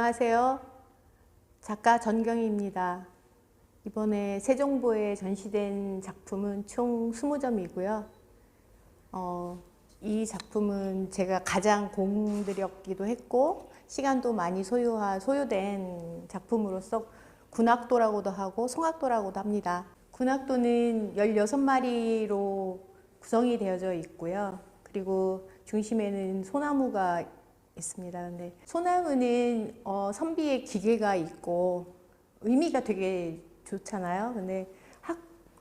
안녕하세요. 작가 전경희입니다. 이번에 세종보에 전시된 작품은 총 20점이고요. 이 작품은 제가 가장 공들였기도 했고 시간도 많이 소요된 작품으로서 군악도라고도 하고 송악도라고도 합니다. 군악도는 16마리로 구성이 되어져 있고요. 그리고 중심에는 소나무가 있습니다. 근데 소나무는 선비의 기계가 있고 의미가 되게 좋잖아요. 근데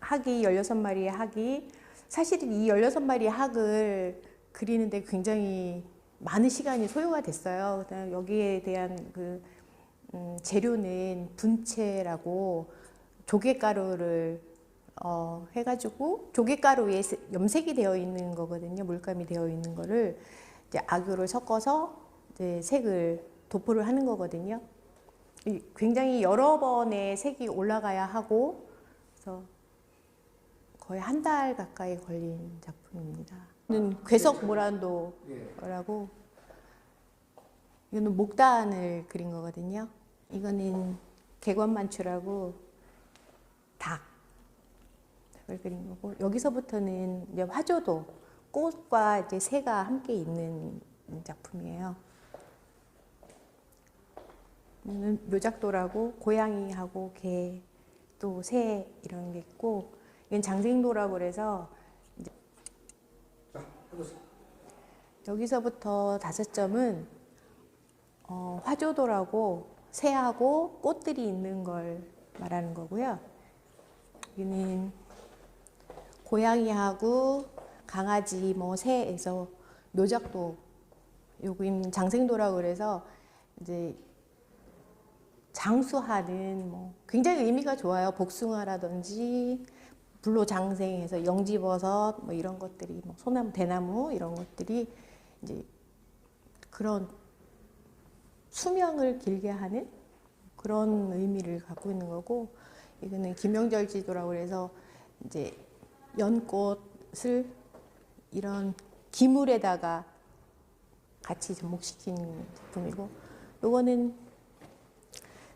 학이 16마리의 학이 사실은 이 16마리의 학을 그리는데 굉장히 많은 시간이 소요가 됐어요. 그다음 여기에 대한 재료는 분채라고 조개가루를 해가지고 조개가루에 염색이 되어 있는 거거든요. 물감이 되어 있는 거를 이제 악유를 섞어서 이제 색을 도포를 하는 거거든요. 굉장히 여러 번의 색이 올라가야 하고 그래서 거의 한 달 가까이 걸린 작품입니다. 이거는 괴석모란도라고 이거는 목단을 그린 거거든요. 이거는 객원만추라고 닭을 그린 거고 여기서부터는 이제 화조도 꽃과 이제 새가 함께 있는 작품이에요. 이거는 묘작도라고 고양이하고 개 또 새 이런 게 있고 이건 장생도라고 그래서 이제 여기서부터 5점은 화조도라고 새하고 꽃들이 있는 걸 말하는 거고요. 여기는 고양이하고 강아지, 새에서 묘작도, 여기는 장생도라고 그래서 이제 장수하는 굉장히 의미가 좋아요. 복숭아라든지 불로장생해서 영지버섯 이런 것들이 소나무, 대나무 이런 것들이 이제 그런 수명을 길게 하는 그런 의미를 갖고 있는 거고 이거는 김영절지도라고 해서 이제 연꽃을 이런 기물에다가 같이 접목시킨 제품이고 요거는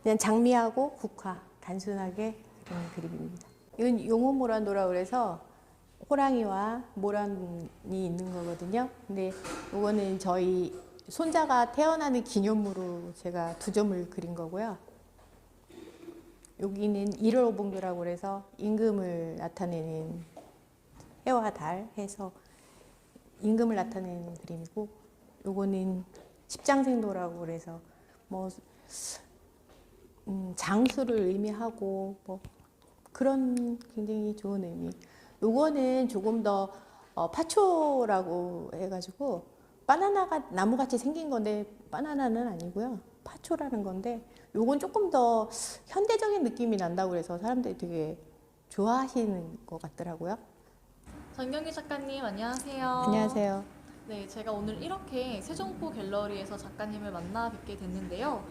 그냥 장미하고 국화 단순하게 그런 그림입니다. 이건 용호모란도라고 해서 호랑이와 모란이 있는 거거든요. 근데 요거는 저희 손자가 태어나는 기념으로 제가 2점을 그린 거고요. 여기는 일월오봉도라고 해서 임금을 나타내는 해와 달 해서 임금을 나타내는 그림이고 요거는 십장생도라고 그래서 장수를 의미하고 그런 굉장히 좋은 의미. 요거는 조금 더 파초라고 해가지고 바나나가 나무같이 생긴 건데 바나나는 아니고요. 파초라는 건데 요건 조금 더 현대적인 느낌이 난다고 그래서 사람들이 되게 좋아하시는 것 같더라고요. 전경희 작가님 안녕하세요. 안녕하세요. 네, 제가 오늘 이렇게 세종포 갤러리에서 작가님을 만나 뵙게 됐는데요.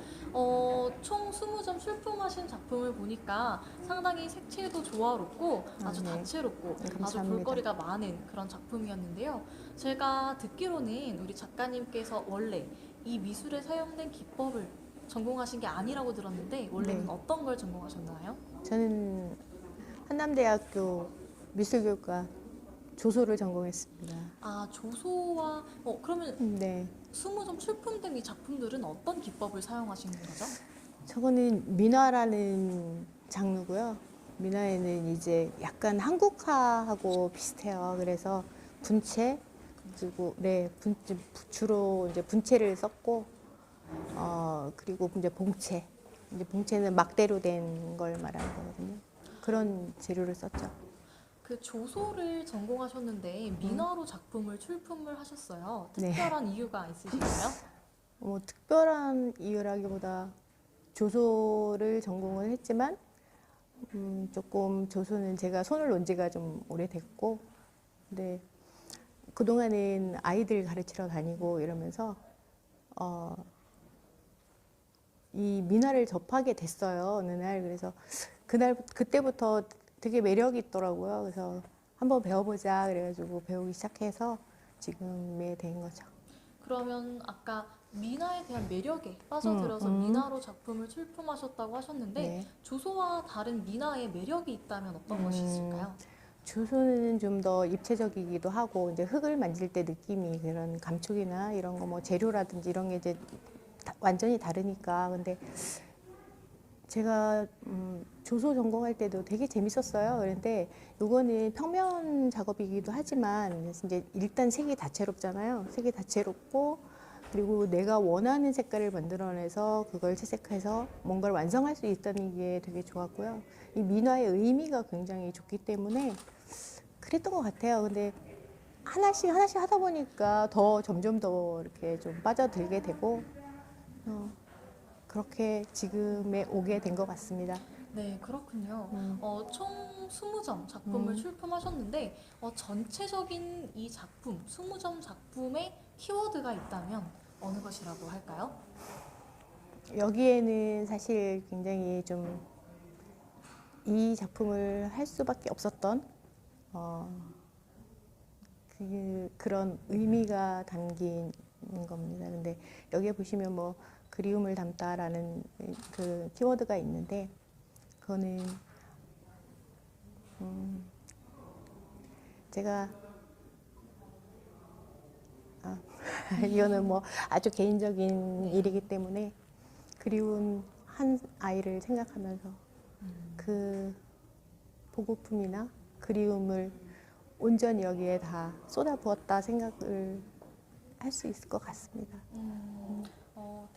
총 20점 출품하신 작품을 보니까 상당히 색채도 조화롭고 아주 네. 다채롭고 아주 감사합니다. 볼거리가 많은 그런 작품이었는데요. 제가 듣기로는 우리 작가님께서 원래 이 미술에 사용된 기법을 전공하신 게 아니라고 들었는데 원래는 네. 어떤 걸 전공하셨나요? 저는 한남대학교 미술교과 조소를 전공했습니다. 아, 조소와 그러면 네. 20점 출품된 이 작품들은 어떤 기법을 사용하시는 거죠? 저거는 민화라는 장르고요. 민화에는 이제 약간 한국화하고 비슷해요. 그래서 분체 그리고 주로 이제 분체를 썼고 그리고 이제 봉체. 이제 봉체는 막대로 된 걸 말하는 거거든요. 그런 재료를 썼죠. 그 조소를 전공하셨는데 민화로 작품을 출품을 하셨어요. 네. 특별한 이유가 있으신가요? 특별한 이유라기보다 조소를 전공을 했지만 조금 조소는 제가 손을 놓은 지가 좀 오래됐고 근데 그동안은 아이들 가르치러 다니고 이러면서 이 민화를 접하게 됐어요. 어느 날. 그래서 그때부터 되게 매력이 있더라고요. 그래서 한번 배워보자 그래가지고 배우기 시작해서 지금에 된 거죠. 그러면 아까 미나에 대한 매력에 빠져들어서 미나로 작품을 출품하셨다고 하셨는데 네. 조소와 다른 미나의 매력이 있다면 어떤 것이 있을까요? 주소는 좀 더 입체적이기도 하고 이제 흙을 만질 때 느낌이 그런 감촉이나 이런 거 뭐 재료라든지 이런 게 이제 완전히 다르니까. 근데 제가 조소 전공할 때도 되게 재밌었어요. 그런데 요거는 평면 작업이기도 하지만 이제 일단 색이 다채롭잖아요. 색이 다채롭고 그리고 내가 원하는 색깔을 만들어내서 그걸 채색해서 뭔가를 완성할 수 있다는 게 되게 좋았고요. 이 민화의 의미가 굉장히 좋기 때문에 그랬던 것 같아요. 근데 하나씩 하나씩 하다 보니까 더 점점 더 이렇게 좀 빠져들게 되고 그렇게 지금에 오게 된 것 같습니다. 네, 그렇군요. 총 20점 작품을 출품하셨는데 전체적인 이 작품, 20점 작품에 키워드가 있다면 어느 것이라고 할까요? 여기에는 사실 굉장히 좀 이 작품을 할 수밖에 없었던 그런 의미가 담긴 겁니다. 근데 여기에 보시면 뭐 그리움을 담다라는 그 키워드가 있는데 그거는 제가 이거는 뭐 아주 개인적인 일이기 때문에 그리운 한 아이를 생각하면서 그 보고품이나 그리움을 온전히 여기에 다 쏟아부었다 생각을 할 수 있을 것 같습니다.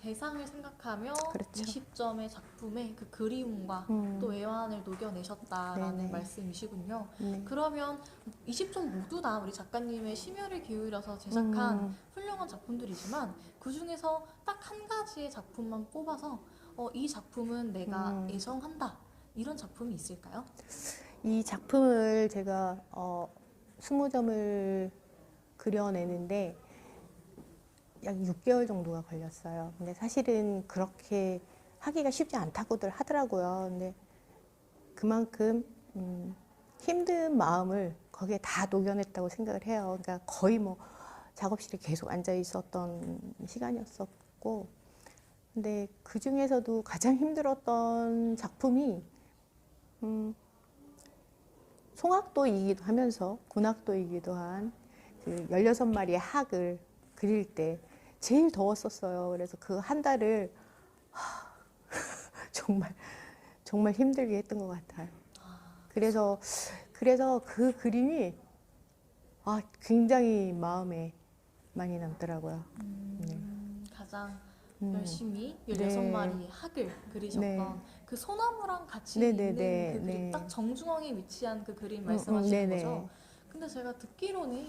대상을 생각하며 그렇죠. 20점의 작품에 그 그리움과 또 애환을 녹여내셨다라는 네네. 말씀이시군요. 네. 그러면 20점 모두 다 우리 작가님의 심혈을 기울여서 제작한 훌륭한 작품들이지만 그 중에서 딱 한 가지의 작품만 뽑아서 이 작품은 내가 애정한다 이런 작품이 있을까요? 이 작품을 제가 20점을 그려내는데 약 6개월 정도가 걸렸어요. 근데 사실은 그렇게 하기가 쉽지 않다고들 하더라고요. 근데 그만큼 힘든 마음을 거기에 다 녹여냈다고 생각을 해요. 그러니까 거의 뭐 작업실에 계속 앉아 있었던 시간이었었고, 근데 그 중에서도 가장 힘들었던 작품이 송악도이기도 하면서 군악도이기도 한 그 16마리의 학을 그릴 때 제일 더웠었어요. 그래서 그 한 달을 정말 힘들게 했던 것 같아요. 그래서 그 그림이 굉장히 마음에 많이 남더라고요. 네. 가장 열심히 네. 16마리의 학을 그리셨던 네. 그 소나무랑 같이 네네네. 있는 그 그림, 네. 딱 정중앙에 위치한 그 그림 말씀하시는 네네. 거죠? 근데 제가 듣기로는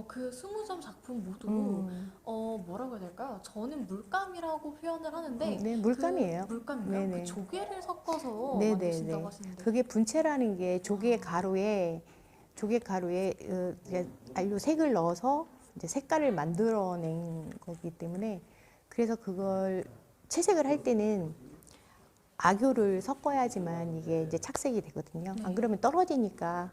그 20점 작품 모두 뭐라고 해야 될까요? 저는 물감이라고 표현을 하는데 네, 물감이에요. 그 물감인가요? 네네. 그 조개를 섞어서 네네네. 만드신다고 하시는데 그게 분체라는 게 조개 가루에 이제 안료 색을 넣어서 이제 색깔을 만들어낸 거기 때문에 그래서 그걸 채색을 할 때는 악효를 섞어야지만 이게 이제 착색이 되거든요. 안 그러면 떨어지니까.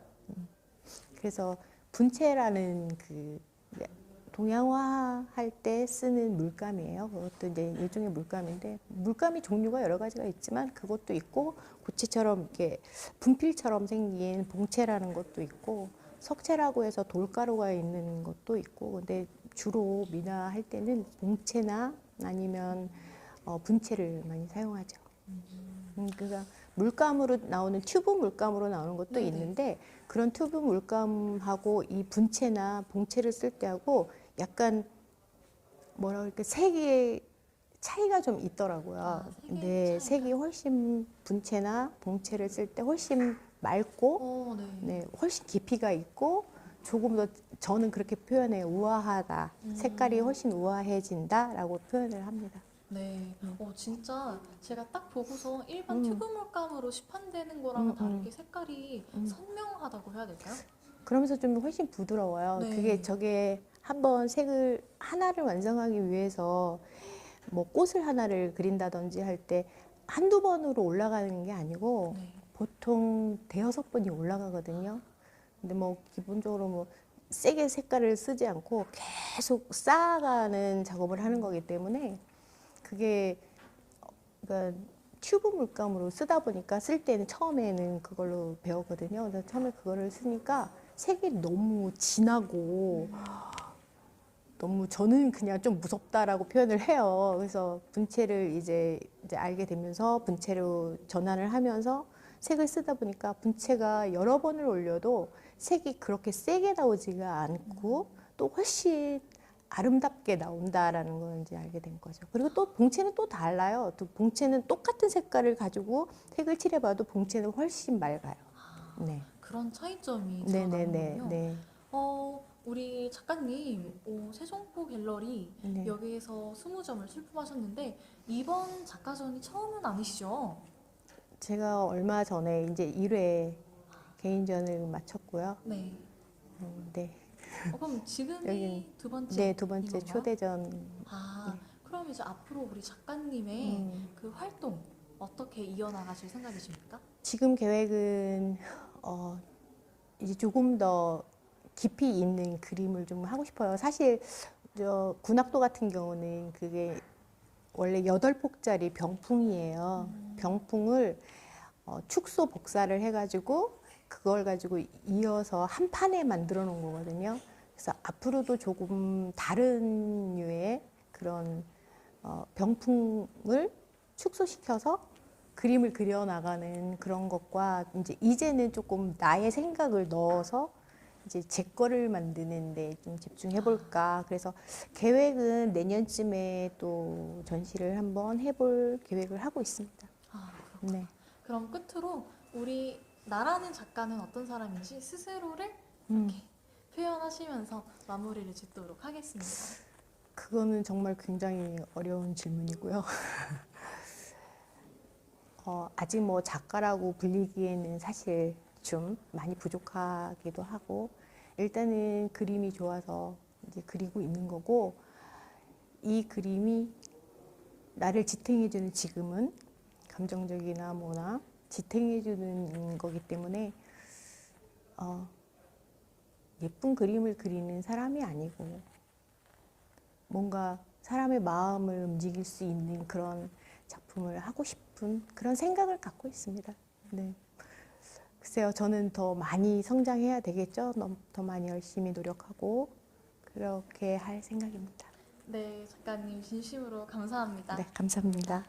그래서 분체라는 그 동양화 할 때 쓰는 물감이에요. 그것도 이제 일종의 물감인데 물감이 종류가 여러 가지가 있지만 그것도 있고 고체처럼 이렇게 분필처럼 생긴 봉체라는 것도 있고 석체라고 해서 돌가루가 있는 것도 있고 근데 주로 미나 할 때는 봉체나 아니면 분체를 많이 사용하죠. 그러니까 물감으로 나오는 튜브 물감으로 나오는 것도 네네. 있는데 그런 튜브 물감하고 이 분체나 봉체를 쓸 때하고 약간 뭐라 그럴까 색의 차이가 좀 있더라고요. 색의 네, 차이가? 색이 훨씬 분체나 봉체를 쓸 때 훨씬 맑고 네. 네, 훨씬 깊이가 있고 조금 더 저는 그렇게 표현해요. 우아하다. 색깔이 훨씬 우아해진다라고 표현을 합니다. 네. 진짜 제가 딱 보고서 일반 튜브 물감으로 시판되는 거랑은 다르게 색깔이 선명하다고 해야 될까요? 그러면서 좀 훨씬 부드러워요. 네. 저게 한번 색을 하나를 완성하기 위해서 뭐 꽃을 하나를 그린다든지 할 때 한두 번으로 올라가는 게 아니고 네. 보통 대여섯 번이 올라가거든요. 근데 뭐 기본적으로 뭐 세게 색깔을 쓰지 않고 계속 쌓아가는 작업을 하는 거기 때문에 그게 그러니까 튜브 물감으로 쓰다 보니까 쓸 때는 처음에는 그걸로 배웠거든요. 그래서 처음에 그거를 쓰니까 색이 너무 진하고 너무 저는 그냥 좀 무섭다라고 표현을 해요. 그래서 분체를 이제 알게 되면서 분체로 전환을 하면서 색을 쓰다 보니까 분체가 여러 번을 올려도 색이 그렇게 세게 나오지가 않고 또 훨씬 아름답게 나온다라는 걸 이제 알게 된 거죠. 그리고 또 봉채는 또 달라요. 또 봉채는 똑같은 색깔을 가지고 색을 칠해봐도 봉채는 훨씬 맑아요. 네. 그런 차이점이 네네네. 드러나는군요. 네. 우리 작가님, 세종포 갤러리 네. 여기에서 20점을 출품하셨는데 이번 작가전이 처음은 아니시죠? 제가 얼마 전에 이제 1회 개인전을 마쳤고요. 네. 네. 그럼 지금이 여긴- 두 번째? 네, 두 번째 초대전. 그럼 이제 앞으로 우리 작가님의 음. 그 활동 어떻게 이어나가실 생각이십니까? 지금 계획은 이제 조금 더 깊이 있는 그림을 좀 하고 싶어요. 사실 저 군악도 같은 경우는 그게 원래 8폭짜리 병풍이에요. 병풍을 축소 복사를 해가지고 그걸 가지고 이어서 한 판에 만들어 놓은 거거든요. 그래서 앞으로도 조금 다른 류의 그런 병풍을 축소시켜서 그림을 그려 나가는 그런 것과 이제는 조금 나의 생각을 넣어서 이제 제 거를 만드는데 좀 집중해 볼까. 그래서 계획은 내년쯤에 또 전시를 한번 해볼 계획을 하고 있습니다. 그렇구나. 네. 그럼 끝으로 우리 나라는 작가는 어떤 사람인지 스스로를 음. 이렇게 표현하시면서 마무리를 짓도록 하겠습니다. 그거는 정말 굉장히 어려운 질문이고요. 아직 뭐 작가라고 불리기에는 사실 좀 많이 부족하기도 하고, 일단은 그림이 좋아서 이제 그리고 있는 거고, 이 그림이 나를 지탱해주는 지금은 감정적이나 뭐나 지탱해주는 거기 때문에 예쁜 그림을 그리는 사람이 아니고 뭔가 사람의 마음을 움직일 수 있는 그런 작품을 하고 싶은 그런 생각을 갖고 있습니다. 네. 글쎄요, 저는 더 많이 성장해야 되겠죠. 더 많이 열심히 노력하고 그렇게 할 생각입니다. 네, 작가님 진심으로 감사합니다. 네, 감사합니다.